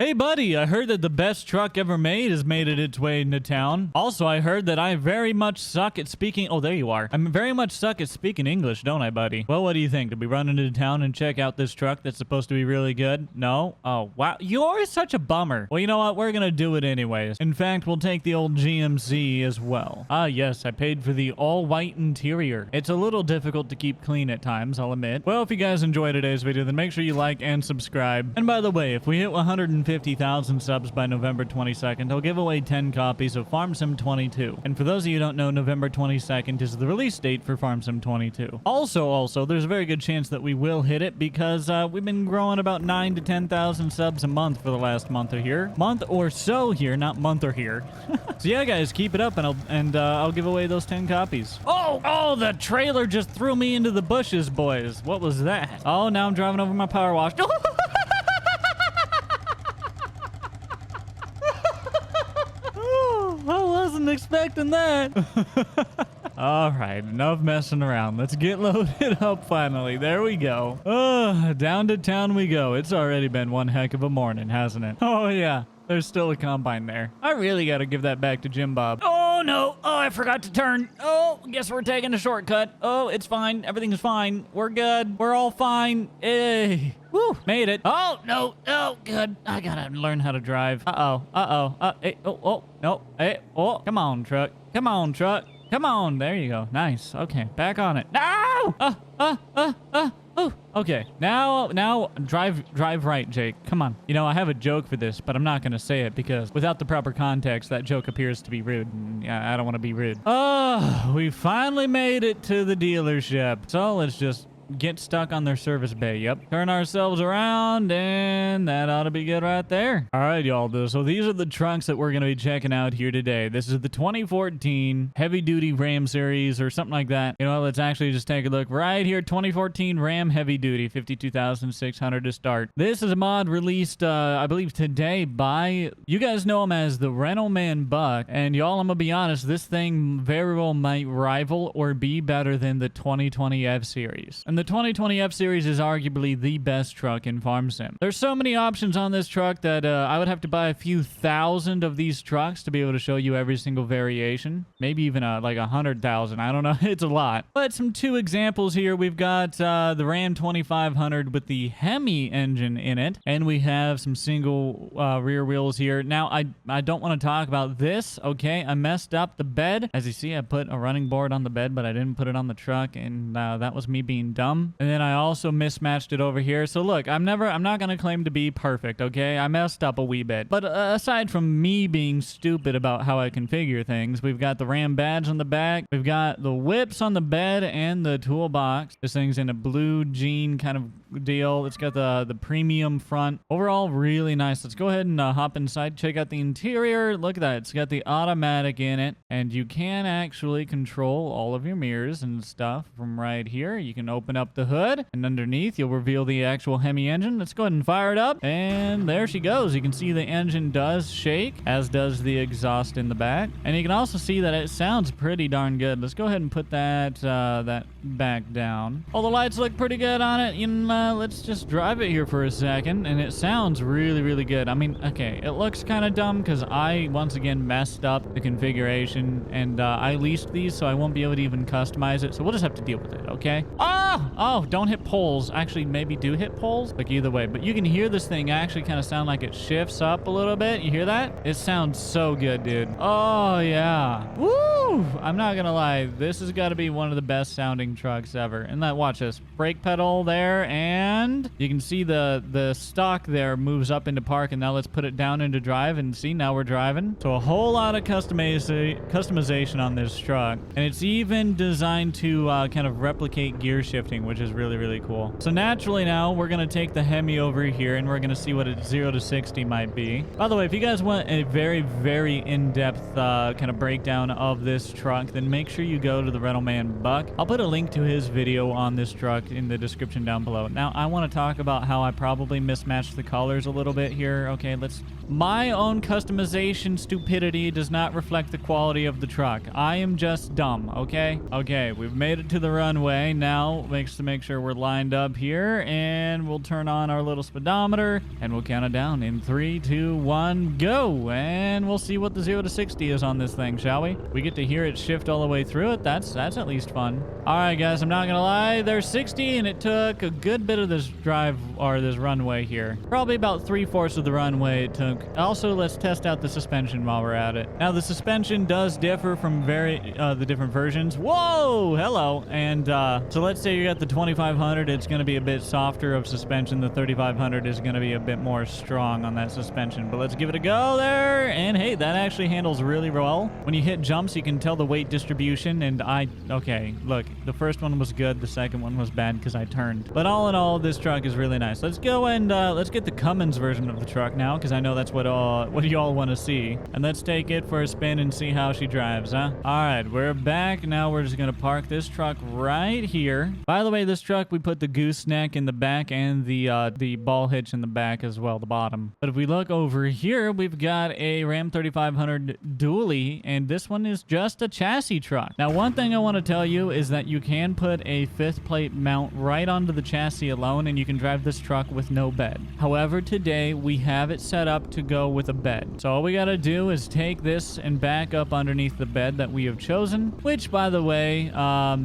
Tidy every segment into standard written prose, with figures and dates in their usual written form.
Hey buddy, I heard that the best truck ever made has made it its way into town. Also, I heard that I very much suck at speaking... Oh, there you are. I'm very much suck at speaking English, don't I, buddy? Well, what do you think? Did we run into town and check out this truck that's supposed to be really good? No? Oh, wow. You're such a bummer. Well, you know what? We're gonna do it anyways. In fact, we'll take the old GMC as well. Ah, yes, I paid for the all-white interior. It's a little difficult to keep clean at times, I'll admit. Well, if you guys enjoyed today's video, then make sure you like and subscribe. And by the way, if we hit 150,000 subs by November 22nd, I'll give away 10 copies of Farm Sim 22. And for those of you who don't know, November 22nd is the release date for Farm Sim 22. Also, there's a very good chance that we will hit it because we've been growing about 9 to 10,000 subs a month for the last month or so here, not month or here. So yeah, guys, keep it up, and I'll give away those 10 copies. Oh, the trailer just threw me into the bushes, boys. What was that? Oh, now I'm driving over my power wash. I wasn't expecting that. All right, enough messing around. Let's get loaded up finally. There we go. Down to town we go. It's already been one heck of a morning, hasn't it? Oh, yeah. There's still a combine there. I really got to give that back to Jim Bob. Oh, no. Oh, I forgot to turn. Oh, guess we're taking a shortcut. Oh, it's fine. Everything's fine. We're good. We're all fine. Hey. Woo, made it. Oh, no. Oh, good. I got to learn how to drive. Hey, no. Hey, oh, come on, truck. Come on, truck. Come on. There you go. Nice. Okay, back on it. No! Oh, okay. Now drive right, Jake. Come on. You know, I have a joke for this, but I'm not going to say it because without the proper context, that joke appears to be rude. And yeah, I don't want to be rude. Oh, we finally made it to the dealership. So let's just get stuck on their service bay. Yep. Turn ourselves around, and that ought to be good right there. All right, y'all. So these are the trucks that we're going to be checking out here today. This is the 2014 heavy-duty Ram series or something like that. You know, let's actually just take a look right here. 2014 Ram heavy-duty, 52,600 to start. This is a mod released, I believe, today by, you guys know him as the Rental Man Buck. And y'all, I'm going to be honest, this thing very well might rival or be better than the 2020 F series. And the 2020 F series is arguably the best truck in Farm Sim. There's so many options on this truck that I would have to buy a few thousand of these trucks to be able to show you every single variation. Maybe even like 100,000. I don't know. It's a lot. But some two examples here. We've got the Ram 2500 with the Hemi engine in it. And we have some single rear wheels here. Now, I don't want to talk about this. Okay, I messed up the bed. As you see, I put a running board on the bed, but I didn't put it on the truck. And that was me being dumb. And then I also mismatched it over here. So look, I'm not going to claim to be perfect, okay? I messed up a wee bit. But aside from me being stupid about how I configure things, we've got the Ram badge on the back. We've got the whips on the bed and the toolbox. This thing's in a blue jean kind of deal. It's got the premium front. Overall, really nice. Let's go ahead and hop inside. Check out the interior. Look at that. It's got the automatic in it. And you can actually control all of your mirrors and stuff from right here. You can open up the hood, and underneath you'll reveal the actual Hemi engine. Let's go ahead and fire it up, and there she goes. You can see the engine does shake, as does the exhaust in the back, and you can also see that it sounds pretty darn good. Let's go ahead and put that back down. All the lights look pretty good on it. Let's just drive it here for a second, and it sounds really, really good. I mean, okay, it looks kind of dumb because I once again messed up the configuration, and I leased these, so I won't be able to even customize it, so we'll just have to deal with it, okay? Oh, don't hit poles. Actually, maybe do hit poles. Like either way, but you can hear this thing actually kind of sound like it shifts up a little bit. You hear that? It sounds so good, dude. Oh, yeah. Woo! I'm not gonna lie. This has got to be one of the best sounding trucks ever. And watch this. Brake pedal there, and you can see the stock there moves up into park, and now let's put it down into drive, and see, now we're driving. So a whole lot of customization on this truck, and it's even designed to kind of replicate gear shifting, which is really, really cool. So naturally now we're going to take the Hemi over here, and we're going to see what a 0 to 60 might be. By the way, if you guys want a very, very in-depth kind of breakdown of this truck, then make sure you go to the Rental Man Buck. I'll put a link link to his video on this truck in the description down below. Now, I want to talk about how I probably mismatched the colors a little bit here. Okay, my own customization stupidity does not reflect the quality of the truck. I am just dumb, okay? Okay, we've made it to the runway. Now, make sure we're lined up here, and we'll turn on our little speedometer, and we'll count it down in 3, 2, 1, go! And we'll see what the 0 to 60 is on this thing, shall we? We get to hear it shift all the way through it. That's at least fun. All right, guys, I'm not gonna lie. There's 60, and it took a good bit of this drive, or this runway here. Probably about 3/4 of the runway it took. Also, let's test out the suspension while we're at it. Now, the suspension does differ from the different versions. Whoa! Hello. And so let's say you got the 2500. It's going to be a bit softer of suspension. The 3500 is going to be a bit more strong on that suspension. But let's give it a go there. And hey, that actually handles really well. When you hit jumps, you can tell the weight distribution. And okay, look, the first one was good. The second one was bad because I turned. But all in all, this truck is really nice. Let's go and let's get the Cummins version of the truck now, because I know that's what y'all want to see. And let's take it for a spin and see how she drives, huh? All right, we're back. Now we're just going to park this truck right here. By the way, this truck, we put the gooseneck in the back and the ball hitch in the back as well, the bottom. But if we look over here, we've got a Ram 3500 dually, and this one is just a chassis truck. Now, one thing I want to tell you is that you can put a 5th plate mount right onto the chassis alone, and you can drive this truck with no bed. However, today we have it set up to go with a bed. So all we got to do is take this and back up underneath the bed that we have chosen, which, by the way,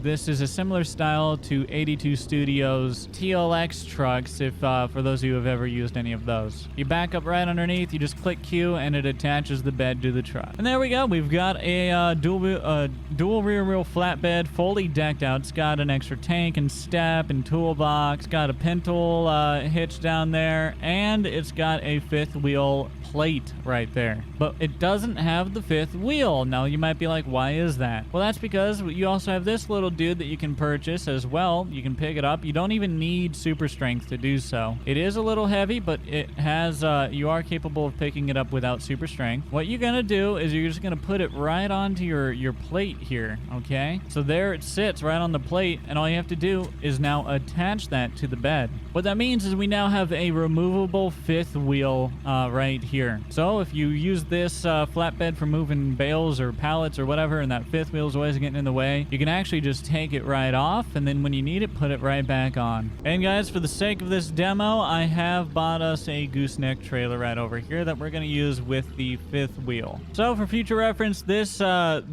this is a similar style to 82 Studios TLX trucks, if for those of you who have ever used any of those. You back up right underneath, you just click Q, and it attaches the bed to the truck. And there we go. We've got a dual rear wheel flatbed, fully decked out. It's got an extra tank and step and toolbox. It's got a pintle hitch down there, and it's got a 5th wheel plate right there. But it doesn't have the 5th wheel. Now, you might be like, why is that? Well, that's because you also have this little dude that you can purchase as well. You can pick it up. You don't even need super strength to do so. It is a little heavy, but it has, you are capable of picking it up without super strength. What you're gonna do is you're just gonna put it right onto your plate here, okay? So there it sits right on the plate, and all you have to do is now attach that to the bed. What that means is we now have a removable 5th wheel right here. So if you use this flatbed for moving bales or pallets or whatever, and that 5th wheel is always getting in the way, you can actually just take it right off, and then when you need it, put it right back on. And guys, for the sake of this demo, I have bought us a gooseneck trailer right over here that we're going to use with the 5th wheel. So for future reference, this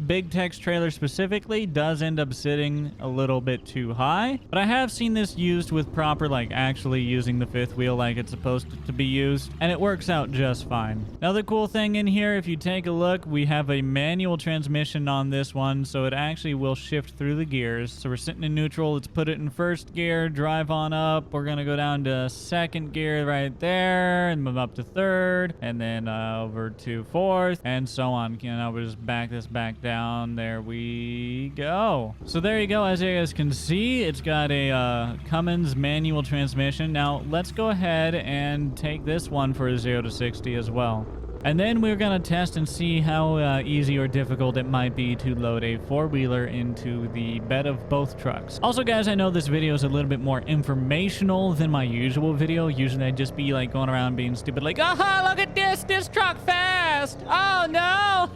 Big Tex trailer specifically does end up sitting a little bit too high, but I have seen this used with proper, like actually using the 5th wheel like it's supposed to be used, and it works out just fine. Another cool thing in here, if you take a look, we have a manual transmission on this one, so it actually will shift through the gears. So we're sitting in neutral. Let's put it in 1st gear, drive on up. We're going to go down to 2nd gear right there and move up to 3rd, and then over to 4th, and so on. You know, we'll just back this back down. There we go. So there you go. As you guys can see, it's got a Cummins manual transmission. Now, let's go ahead and take this one for a 0 to 60 as well. And then we're going to test and see how easy or difficult it might be to load a 4-wheeler into the bed of both trucks. Also, guys, I know this video is a little bit more informational than my usual video. Usually I'd just be like going around being stupid like, aha, look at this truck fast. Oh, no.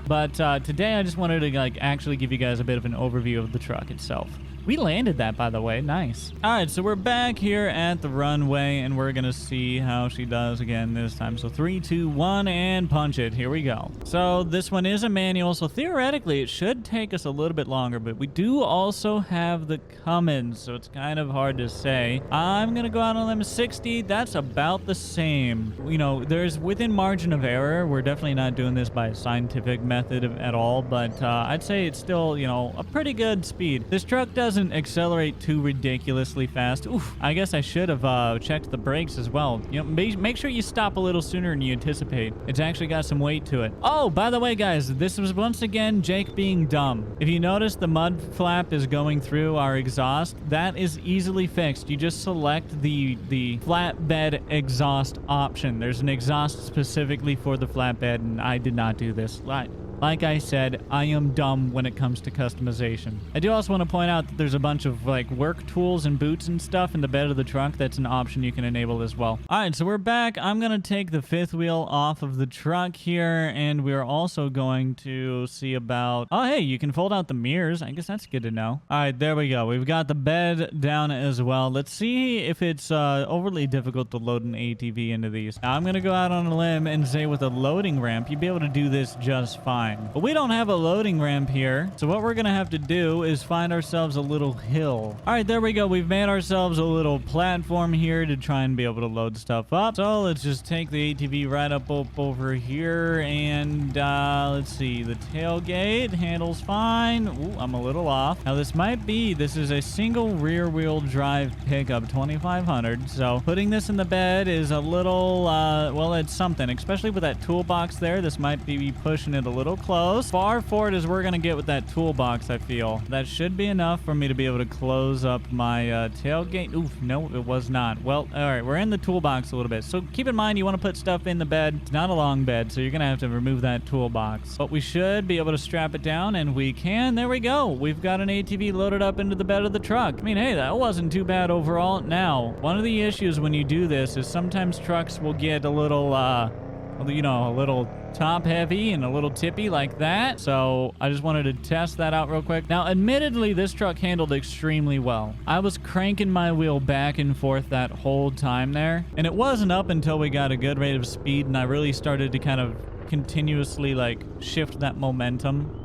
But today I just wanted to like actually give you guys a bit of an overview of the truck itself. We landed that, by the way. Nice. All right, so we're back here at the runway, and we're going to see how she does again this time. So 3, 2, 1, and punch it. Here we go. So this one is a manual, so theoretically it should take us a little bit longer, but we do also have the Cummins, so it's kind of hard to say. I'm going to go out on a limb 60. That's about the same. You know, there's within margin of error. We're definitely not doing this by a scientific method at all, but I'd say it's still, you know, a pretty good speed. This truck doesn't accelerate too ridiculously fast. Oof, I guess I should have checked the brakes as well. You know, make sure you stop a little sooner than you anticipate. It's actually got some weight to it. Oh, by the way, guys, this was once again Jake being dumb. If you notice the mud flap is going through our exhaust, that is easily fixed. You just select the flatbed exhaust option. There's an exhaust specifically for the flatbed, and I did not do this. like I said, I am dumb when it comes to customization. I do also want to point out that there's a bunch of like work tools and boots and stuff in the bed of the truck. That's an option you can enable as well. All right, so we're back. I'm going to take the fifth wheel off of the truck here, and we're also going to see about... Oh, hey, you can fold out the mirrors. I guess that's good to know. All right, there we go. We've got the bed down as well. Let's see if it's overly difficult to load an ATV into these. Now, I'm going to go out on a limb and say with a loading ramp, you'd be able to do this just fine. But we don't have a loading ramp here, so what we're going to have to do is find ourselves a little hill. All right, there we go. We've made ourselves a little platform here to try and be able to load stuff up. So let's just take the ATV right up over here, and let's see. The tailgate handles fine. Ooh, I'm a little off. Now, this is a single rear-wheel drive pickup 2500, so putting this in the bed is a little, well, it's something, especially with that toolbox there. This might be pushing it a little close. Far forward as we're going to get with that toolbox, I feel. That should be enough for me to be able to close up my tailgate. Oof, no, it was not. Well, all right, we're in the toolbox a little bit. So keep in mind, you want to put stuff in the bed. It's not a long bed, so you're going to have to remove that toolbox. But we should be able to strap it down, and we can. There we go. We've got an ATV loaded up into the bed of the truck. I mean, hey, that wasn't too bad overall. Now, one of the issues when you do this is sometimes trucks will get a little, you know, a little top heavy and a little tippy like that. So I just wanted to test that out real quick. Now, admittedly, this truck handled extremely well. I was cranking my wheel back and forth that whole time there, and it wasn't up until we got a good rate of speed and I really started to kind of continuously like shift that momentum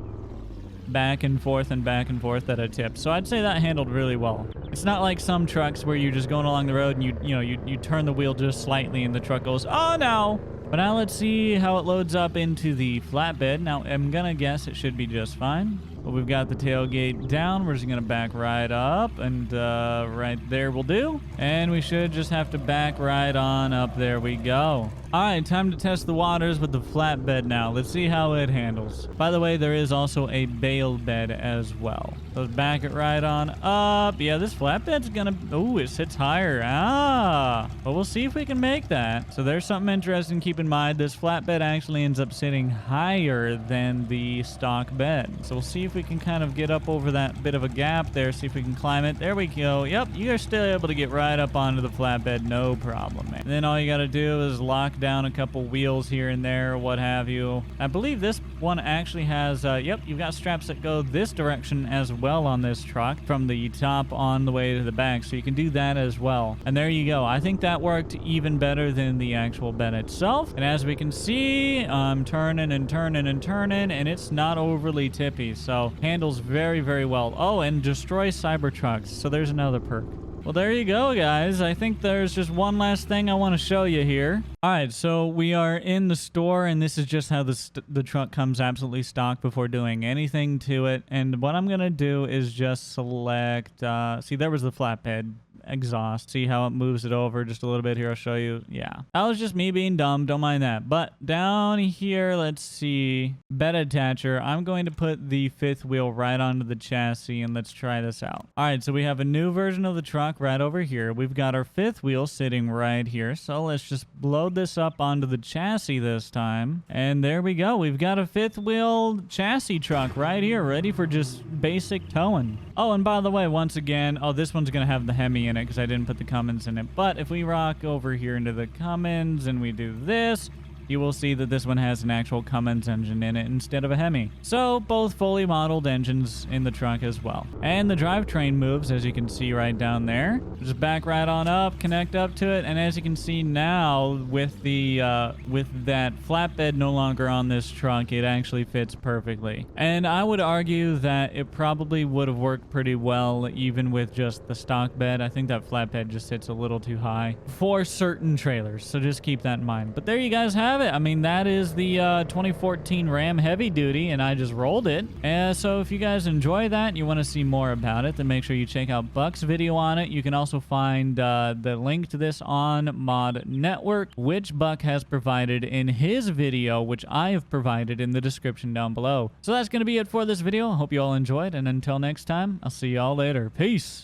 back and forth at a tip. So I'd say that handled really well. It's not like some trucks where you're just going along the road and you turn the wheel just slightly and the truck goes, oh no. But now let's see how it loads up into the flatbed. Now I'm gonna guess it should be just fine. But we've got the tailgate down. We're just gonna back right up, and right there will do. And we should just have to back right on up. There we go. All right, time to test the waters with the flatbed now. Let's see how it handles. By the way, there is also a bale bed as well. So let's back it right on up. Yeah, this flatbed's gonna... Oh, it sits higher. Ah, but we'll see if we can make that. So there's something interesting to keep in mind. This flatbed actually ends up sitting higher than the stock bed. So we'll see if we can kind of get up over that bit of a gap there. See if we can climb it. There we go. Yep, you're still able to get right up onto the flatbed. No problem, man. And then all you gotta do is lock down a couple wheels here and there, what have you. I believe this one actually has, yep, you've got straps that go this direction as well on this truck from the top on the way to the back, so you can do that as well. And there you go. I think that worked even better than the actual bed itself. And as we can see, I'm turning and turning and turning, and it's not overly tippy, so handles very, very well. Oh, and destroys Cybertrucks, so there's another perk. Well, there you go, guys. I think there's just one last thing I want to show you here. All right, so we are in the store, and this is just how the truck comes absolutely stock before doing anything to it. And what I'm going to do is just select... see, there was the flatbed exhaust. See how it moves it over just a little bit here? I'll show you. Yeah, that was just me being dumb. Don't mind that. But down here, let's see, bed attacher. I'm going to put the fifth wheel right onto the chassis, and let's try this out. All right, so we have a new version of the truck right over here. We've got our fifth wheel sitting right here. So let's just load this up onto the chassis this time, and there we go. We've got a fifth wheel chassis truck right here, ready for just basic towing. Oh, and by the way, once again, oh, this one's gonna have the Hemi in it because I didn't put the Cummins in it. But if we rock over here into the Cummins and we do this, you will see that this one has an actual Cummins engine in it instead of a Hemi. So both fully modeled engines in the truck as well. And the drivetrain moves, as you can see right down there. Just back right on up, connect up to it, and as you can see now, with the with that flatbed no longer on this truck, it actually fits perfectly. And I would argue that it probably would have worked pretty well even with just the stock bed. I think that flatbed just sits a little too high for certain trailers, so just keep that in mind. But there you guys have it. I mean, that is the 2014 Ram Heavy Duty, and I just rolled it. And so if you guys enjoy that and you want to see more about it, then make sure you check out Buck's video on it. You can also find the link to this on Mod Network, which Buck has provided in his video, which I have provided in the description down below. So that's going to be it for this video. I hope you all enjoyed, and until next time, I'll see you all later. Peace!